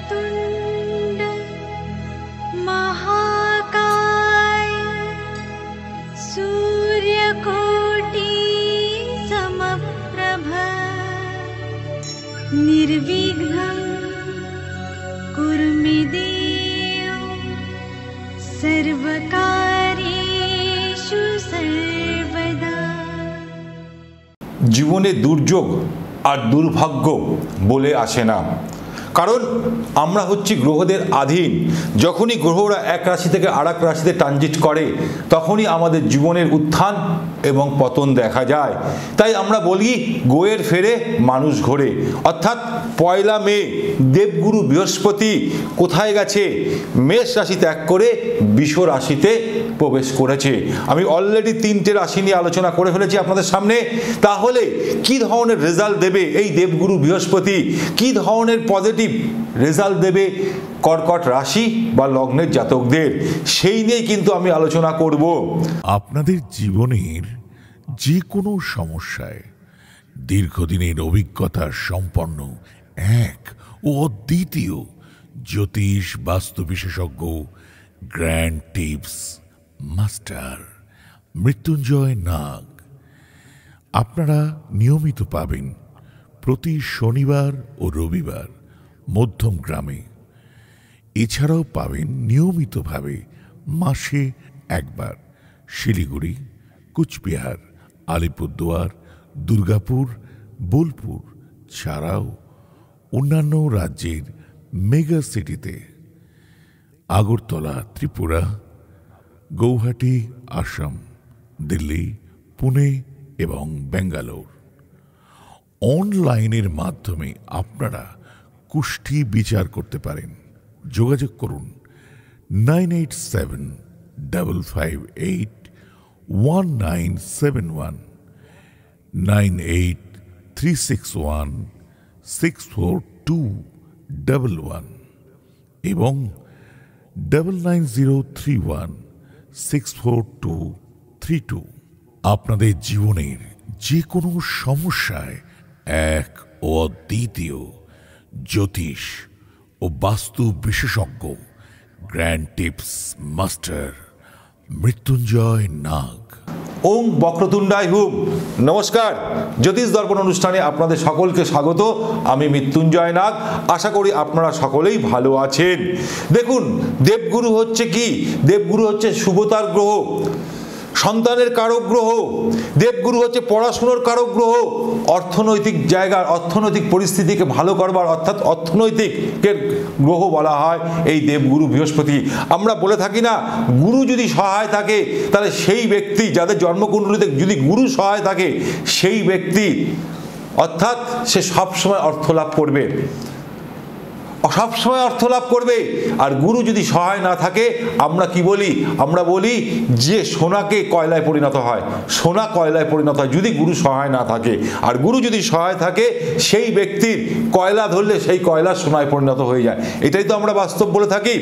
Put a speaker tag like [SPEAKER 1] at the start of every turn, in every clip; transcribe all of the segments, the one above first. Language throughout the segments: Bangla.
[SPEAKER 1] वक्रतुण्ड महाकाय सूर्यकोटि समप्रभ निर्विघ्नं कुरु मे देव सर्वकार्येषु सर्वदा।
[SPEAKER 2] জীবনে দুর্যোগ আর দুর্ভাগ্য বলে আসে না, কারণ আমরা হচ্ছি গ্রহদের অধীন। যখনই গ্রহরা এক রাশি থেকে আর এক রাশিতে ট্রানজিট করে তখনই আমাদের জীবনের উত্থান এবং পতন দেখা যায়। তাই আমরা বলি গোয়ের ফেরে মানুষ ঘোরে, অর্থাৎ 1 মে দেবগুরু বৃহস্পতি কোথায় গেছে? মেষ রাশি ত্যাগ করে বৃষ রাশিতে প্রবেশ করেছে। আমি অলরেডি 3টে রাশি নিয়ে আলোচনা করে ফেলেছি আপনাদের সামনে। তাহলে কি ধরনের রেজাল্ট দেবে এই দেবগুরু বৃহস্পতি? কি ধরনের পজিটিভ রেজাল্ট দেবে কর্কট রাশি বা লগ্নের জাতকদের? সেই নিয়ে কিন্তু আমি আলোচনা করব।
[SPEAKER 3] আপনাদের জীবনের যে কোনো সমস্যায় দীর্ঘদিনের অভিজ্ঞতা সম্পন্ন এক ও অদ্বিতীয় জ্যোতিষ বাস্তু বিশেষজ্ঞ গ্র্যান্ড টিপস মাস্টার মৃত্যুঞ্জয় নাগ আপনারা নিয়মিত পাবেন প্রতি শনিবার ও রবিবার মধ্যম গ্রামে। এছাড়াও পাবেন নিয়মিতভাবে মাসে একবার শিলিগুড়ি, কুচবিহার, আলিপুরদুয়ার, দুর্গাপুর, বোলপুর ছাড়াও অন্যান্য রাজ্যের মেগা সিটিতে আগরতলা, ত্রিপুরা, গৌহাটি, আসাম, দিল্লি, পুনে এবং বেঙ্গালোর। অনলাইনের মাধ্যমে আপনারা কুষ্ঠি বিচার করতে পারেন। যোগাযোগ করুন 9875581971, 9836164211 এবং 9903164232। আপনাদের জীবনের যে কোনো সমস্যায় এক ও অদ্বিতীয় জ্যোতিষ ও বাস্তু বিশেষজ্ঞ গ্র্যান্ড টিপস মাস্টার মৃত্যুঞ্জয় নাগ।
[SPEAKER 2] ওম বক্রতুণ্ডায় হুম। নমস্কার, জ্যোতিষ দর্পণ অনুষ্ঠানে আপনাদের সকলকে স্বাগত। আমি মৃত্যুঞ্জয় নাগ। আশা করি আপনারা সকলেই ভালো আছেন। দেখুন, দেবগুরু হচ্ছে কি? দেবগুরু হচ্ছে শুভতার গ্রহ, সন্তানের কারক গ্রহ। দেবগুরু হচ্ছে পড়াশুনোর কারক গ্রহ, অর্থনৈতিক জায়গার অর্থনৈতিক পরিস্থিতিকে ভালো করবার অর্থাৎ অর্থনৈতিকের গ্রহ বলা হয় এই দেবগুরু বৃহস্পতি। আমরা বলে থাকি না, গুরু যদি সহায় থাকে তাহলে সেই ব্যক্তি, যাদের জন্মকুণ্ডলিতে যদি গুরু সহায় থাকে সেই ব্যক্তি অর্থাৎ সে সবসময় অর্থ লাভ করবে, সবসময় অর্থ লাভ করবে। আর গুরু যদি সহায় না থাকে আমরা কি বলি? আমরা বলি যে সোনাকে কয়লায় পরিণত হয়, সোনা কয়লায় পরিণত হয় যদি গুরু সহায় না থাকে। আর গুরু যদি সহায় থাকে সেই ব্যক্তির কয়লা ধরলে সেই কয়লা সোনায় পরিণত হয়ে যায়। এটাই তো আমরা বাস্তব বলে থাকি।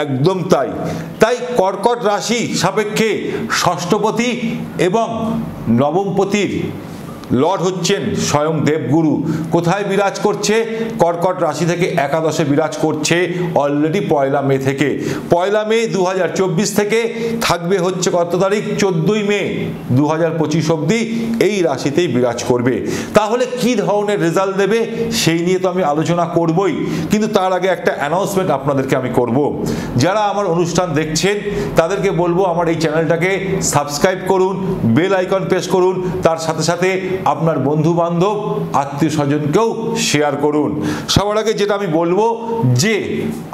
[SPEAKER 2] একদম তাই। তাই কর্কট রাশি সাপেক্ষে ষষ্ঠপতি এবং নবমপতির লর্ড হচ্ছেন স্বয়ং দেবগুরু। কোথায় বিরাজ করছে? কর্কট রাশি থেকে একাদশে বিরাজ করছে অলরেডি 1 মে থেকে। 1 মে 2024 থেকে থাকবে হচ্ছে কত তারিখ? 14 মে 2025 অবধি এই রাশিতেই বিরাজ করবে। তাহলে কি ধরনের রেজাল্ট দেবে সেই নিয়ে তো আমি আলোচনা করবই, কিন্তু তার আগে একটা অ্যানাউন্সমেন্ট আপনাদেরকে আমি করব। যারা আমার অনুষ্ঠান দেখছেন তাদেরকে বলবো আমার এই চ্যানেলটাকে সাবস্ক্রাইব করুন, বেল আইকন প্রেস করুন, তার সাথে সাথে আপনার বন্ধু বান্ধব আত্মীয় স্বজনকেও শেয়ার করুন। সবার আগে যেটা আমি বলবো যে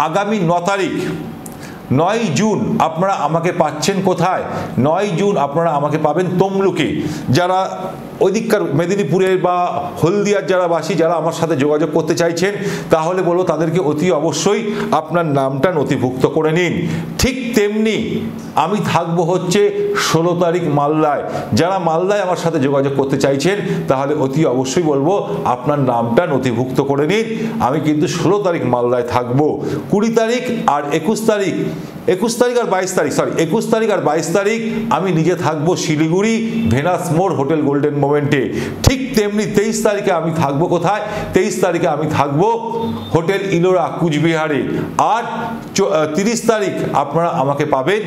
[SPEAKER 2] আগামী 9 তারিখ 9 জুন আপনারা আমাকে পাচ্ছেন কোথায়? 9 জুন আপনারা আমাকে পাবেন তমলুকে। যারা ওইদিককার মেদিনীপুরের বা হলদিয়ার যারা বাসী, যারা আমার সাথে যোগাযোগ করতে চাইছেন তাহলে বলবো তাদেরকে অতি অবশ্যই আপনার নামটা নথিভুক্ত করে নিন। ঠিক তেমনি আমি থাকবো হচ্ছে 16 তারিখ মালদায়। যারা মালদায় আমার সাথে যোগাযোগ করতে চাইছেন তাহলে অতি অবশ্যই বলবো আপনার নামটা নথিভুক্ত করে নিন। আমি কিন্তু 16 তারিখ মালদায় থাকবো। 20 তারিখ আর 21 তারিখ 21 তারিখ আর 22 তারিখ, 21 তারিখ আর 22 তারিখ আমি নিজে থাকবো শিলিগুড়ি ভেনাস মোড় হোটেল গোল্ডেন মোমেন্টে। ঠিক তেমনি 23 তারিখে আমি থাকবো কোথায়? 23 তারিখে আমি থাকবো হোটেল ইলোরা কুচবিহারে। আর 30 তারিখ আপনারা আমাকে পাবেন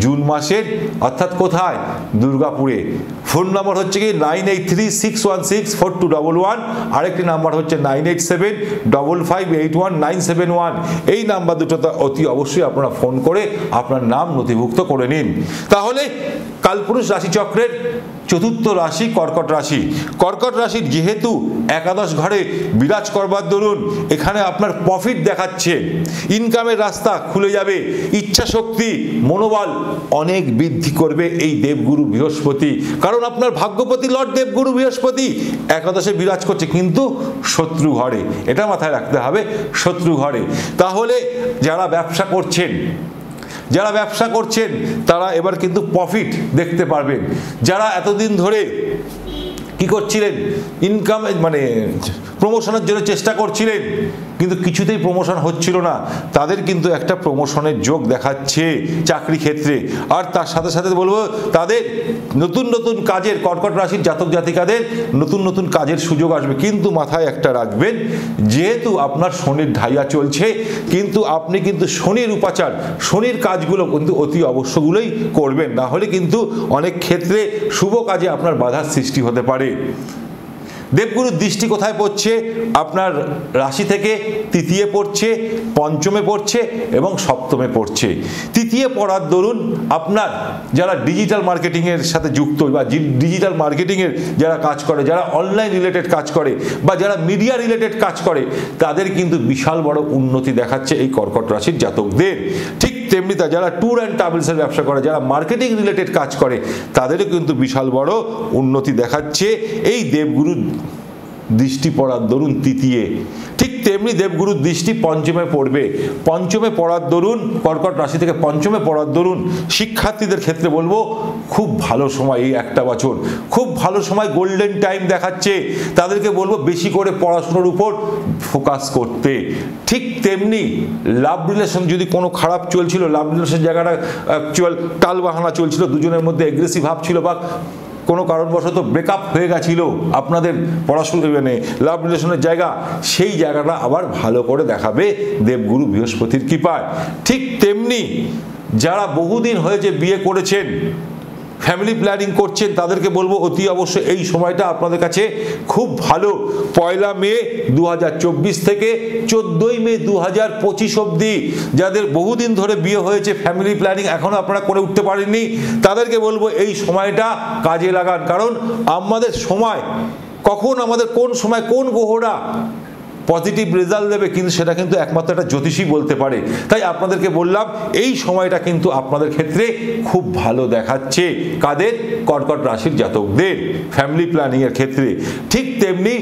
[SPEAKER 2] জুন মাসের, অর্থাৎ কোথায়? দুর্গাপুরে। ফোন নাম্বার হচ্ছে কি 9836164211, আরেকটি নাম্বার হচ্ছে 9875581971। এই নাম্বার দুটোতে অতি অবশ্যই আপনারা ফোন করে আপনার নাম নথিভুক্ত করে নিন। তাহলে কালপুরুষ রাশিচক্রের চতুর্থ রাশি কর্কট রাশি। কর্কট রাশির যেহেতু একাদশ ঘরে বিরাজ করবার দরুন এখানে আপনার প্রফিট দেখাচ্ছে, ইনকামের রাস্তা খুলে যাবে, ইচ্ছা শক্তি মনোবল অনেক বৃদ্ধি করবে এই দেবগুরু বৃহস্পতি। কারণ আপনার ভাগ্যপতি লর্ড দেবগুরু বৃহস্পতি একাদশে বিরাজ করছে, কিন্তু শত্রু ঘরে, এটা মাথায় রাখতে হবে, শত্রু ঘরে। তাহলে যারা ব্যবসা করছেন তারা এবার কিন্তু প্রফিট দেখতে পারবেন। যারা এতদিন ধরে কি করছিলেন, ইনকাম মানে প্রমোশনের জন্য চেষ্টা করছিলেন কিন্তু কিছুতেই প্রমোশন হচ্ছিল না, তাদের কিন্তু একটা প্রমোশনের যোগ দেখাচ্ছে চাকরি ক্ষেত্রে। আর তার সাথে সাথে বলবো তাদের নতুন নতুন কাজের, কর্কট রাশির জাতক জাতিকাদের নতুন নতুন কাজের সুযোগ আসবে। কিন্তু মাথায় একটা রাখবেন, যেহেতু আপনার শনির ঢাইয়া চলছে, কিন্তু আপনি কিন্তু শনির উপাচার, শনির কাজগুলো কিন্তু অতি অবশ্যগুলোই করবেন, না হলে কিন্তু অনেক ক্ষেত্রে শুভ কাজে আপনার বাধার সৃষ্টি হতে পারে। দেবগুরুর দৃষ্টি কোথায় পড়ছে? আপনার রাশি থেকে তৃতীয় পড়ছে, পঞ্চমে পড়ছে এবং সপ্তমে পড়ছে। তৃতীয় পড়ার দরুন আপনার যারা ডিজিটাল মার্কেটিংয়ের সাথে যুক্ত বা ডিজিটাল মার্কেটিংয়ের যারা কাজ করে, যারা অনলাইন রিলেটেড কাজ করে বা যারা মিডিয়া রিলেটেড কাজ করে, তাদের কিন্তু বিশাল বড় উন্নতি দেখাচ্ছে এই কর্কট রাশির জাতকদের। ঠিক তেমনি যারা ট্যুর অ্যান্ড ট্রাভেলসের ব্যবসা করে, যারা মার্কেটিং রিলেটেড কাজ করে, তাদেরও কিন্তু বিশাল বড় উন্নতি দেখাচ্ছে এই দেবগুরুর দৃষ্টি পড়ার দরুন তৃতীয়। ঠিক তেমনি দেবগুরুর দৃষ্টি পঞ্চমে পড়বে। পঞ্চমে পড়ার দরুন, কর্কট রাশি থেকে পঞ্চমে পড়ার দরুন শিক্ষার্থীদের ক্ষেত্রে বলবো খুব ভালো সময়, এই একটা বছর খুব ভালো সময়, গোল্ডেন টাইম দেখাচ্ছে। তাদেরকে বলবো বেশি করে পড়াশোনার উপর ফোকাস করতে। ঠিক তেমনি লাভ রিলেশন যদি কোনো খারাপ চলছিল, লাভ রিলেশন জায়গাটা অ্যাকচুয়াল টালবাহানা চলছিল, দুজনের মধ্যে এগ্রেসিভ ভাব ছিল বা কোনো কারণবশত ব্রেকআপ হয়ে গেছিল আপনাদের পড়াশোনা মানে লাভ রিলেশনের জায়গা, সেই জায়গাটা আবার ভালো করে দেখাবে দেবগুরু বৃহস্পতির কৃপায়। ঠিক তেমনি যারা বহুদিন হয়েছে বিয়ে করেছেন, ফ্যামিলি প্ল্যানিং করছেন, তাদেরকে বলবো অতি অবশ্যই এই সময়টা আপনাদের কাছে খুব ভালো। 1 মে 2024 থেকে 14 মে 2025 অবধি যাদের বহুদিন ধরে বিয়ে হয়েছে, ফ্যামিলি প্ল্যানিং এখনো আপনারা করে উঠতে পারেননি, তাদেরকে বলবো এই সময়টা কাজে লাগান। কারণ আমাদের সময় কখন, আমাদের কোন সময় কোন গ্রহরা পজিটিভ রেজাল্ট দেবে, কিন্তু সেটা কিন্তু একমাত্র একটা জ্যোতিষী বলতে পারে। তাই আপনাদেরকে বললাম এই সময়টা কিন্তু আপনাদের ক্ষেত্রে খুব ভালো দেখাচ্ছে। কাদের? কর্কট রাশির জাতকদের ফ্যামিলি প্ল্যানিংয়ের ক্ষেত্রে। ঠিক তেমনি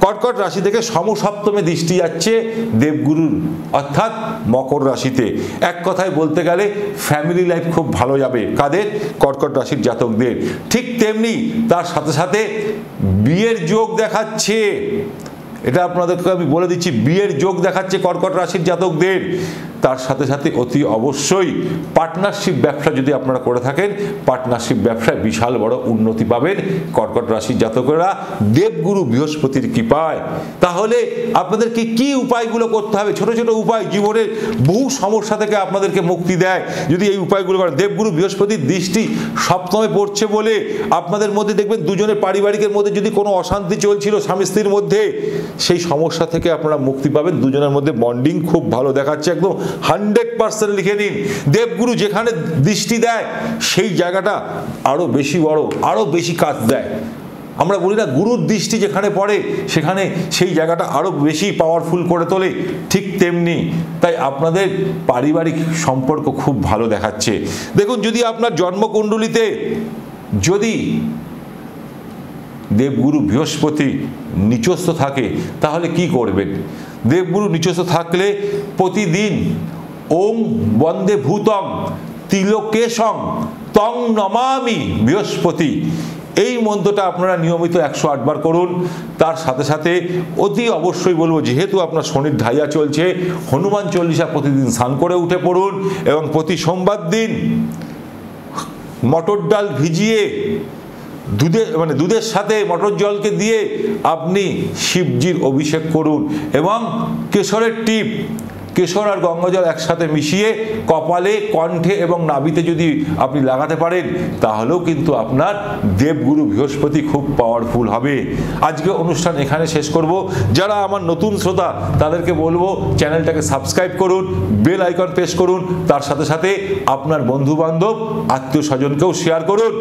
[SPEAKER 2] কর্কট রাশি থেকে সমসপ্তমে দৃষ্টি যাচ্ছে দেবগুরুর, অর্থাৎ মকর রাশিতে। এক কথায় বলতে গেলে ফ্যামিলি লাইফ খুব ভালো যাবে। কাদের? কর্কট রাশির জাতকদের। ঠিক তেমনি তার সাথে সাথে বিয়ের যোগ দেখাচ্ছে। এটা আপনাদেরকে আমি বলে দিচ্ছি, বিয়ের যোগ দেখাচ্ছে কর্কট রাশির জাতকদের। তার সাথে সাথে অতি অবশ্যই পার্টনারশিপ ব্যবসা যদি আপনারা করে থাকেন, পার্টনারশিপ ব্যবসায় বিশাল বড় উন্নতি পাবেন কর্কট রাশির জাতকেরা দেবগুরু বৃহস্পতির কৃপায়। তাহলে আপনাদেরকে কি উপায়গুলো করতে হবে? ছোট ছোট উপায় জীবনের বহু সমস্যা থেকে আপনাদেরকে মুক্তি দেয় যদি এই উপায়গুলো করেন। দেবগুরু বৃহস্পতির দৃষ্টি সপ্তমে পড়ছে বলে আপনাদের মধ্যে দেখবেন দুজনের পারিবারিকের মধ্যে যদি কোনো অশান্তি চলছিল স্বামী স্ত্রীর মধ্যে, সেই সমস্যা থেকে আপনারা মুক্তি পাবেন। দুজনের মধ্যে বন্ডিং খুব ভালো দেখাচ্ছে, একদম 100% লিখে নিন। দেবগুরু যেখানে দৃষ্টি দেয় সেই জায়গাটা আরো বেশি বড়, আরো বেশি কাজ দেয়। আমরা বলি না, গুরুর দৃষ্টি যেখানে পড়ে সেখানে সেই জায়গাটা আরো বেশি পাওয়ারফুল করে তোলে। ঠিক তেমনি তাই আপনাদের পারিবারিক সম্পর্ক খুব ভালো দেখাচ্ছে। দেখুন, যদি আপনার জন্মকুণ্ডলিতে যদি দেবগুরু বৃহস্পতি নিচস্থ থাকে তাহলে কি করবেন? দেবগুরু নিচস্থ থাকলে প্রতিদিন ওম বন্দে ভূতং তিলোকেশং তং নমামি বৃহস্পতি, এই মন্ত্রটা আপনারা নিয়মিত 108 বার করুন। তার সাথে সাথে অতি অবশ্যই বলবো, যেহেতু আপনার শনির ঢাইয়া চলছে, হনুমান চল্লিশা প্রতিদিন স্নান করে উঠে পড়ুন এবং প্রতি সোমবার দিন মটর ডাল ভিজিয়ে দুধের সাথে মটর জলকে দিয়ে আপনি শিবজির অভিষেক করুন এবং কেশরের টিপ, কেশর আর গঙ্গাজল একসাথে মিশিয়ে কপালে, কণ্ঠে এবং নাভিতে যদি আপনি লাগাতে পারেন, তাহলেও কিন্তু আপনার দেবগুরু বৃহস্পতি খুব পাওয়ারফুল হবে। আজকে অনুষ্ঠান এখানে শেষ করব। যারা আমার নতুন শ্রোতা তাদেরকে বলবো চ্যানেলটাকে সাবস্ক্রাইব করুন, বেল আইকন প্রেস করুন, তার সাথে সাথে আপনার বন্ধু বান্ধব আত্মীয় স্বজনকেও শেয়ার করুন।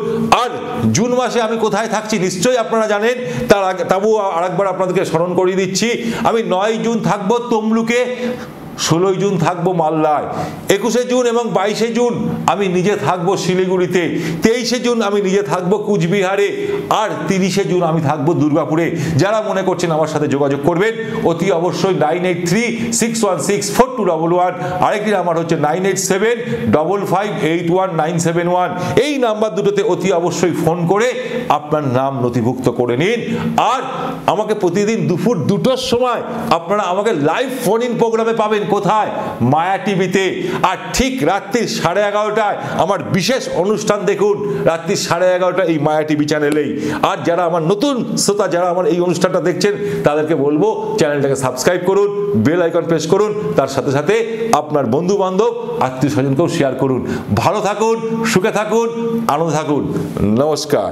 [SPEAKER 2] আর জুন মাসে আমি কোথায় থাকছি নিশ্চয়ই আপনারা জানেন, তার আগে তবুও আরেকবার আপনাদেরকে স্মরণ করিয়ে দিচ্ছি। আমি 9 জুন থাকবো তমলুকে, 16 জুন থাকবো মালদায়, 21 জুন এবং 22 জুন আমি নিজে থাকবো শিলিগুড়িতে, 23 জুন আমি নিজে থাকবো কুচবিহারে, আর 30 জুন আমি থাকবো দুর্গাপুরে। যারা মনে করছেন আমার সাথে যোগাযোগ করবেন, অতি অবশ্যই 9836164211, আরেকটি নাম্বার হচ্ছে 9875581971। এই নাম্বার দুটোতে অতি অবশ্যই ফোন করে আপনার নাম নথিভুক্ত করে নিন। আর আমাকে প্রতিদিন দুপুর 2টোর সময় আপনারা আমাকে লাইভ ফোন ইন প্রোগ্রামে পাবেন। কোথায়? মায়া টিভিতে। আর ঠিক রাত্রি 11:30টায় আমার বিশেষ অনুষ্ঠান দেখুন, রাত্রি 11:30টায় এই মায়া টিভি চ্যানেলেই। আর যারা আমার নতুন শ্রোতা, যারা আমার এই অনুষ্ঠানটা দেখছেন, তাদেরকে বলবো চ্যানেলটাকে সাবস্ক্রাইব করুন, বেল আইকন প্রেস করুন, তার সাথে সাথে আপনার বন্ধু বান্ধব আত্মীয় স্বজনকেও শেয়ার করুন। ভালো থাকুন, সুখে থাকুন, আনন্দ থাকুন। নমস্কার।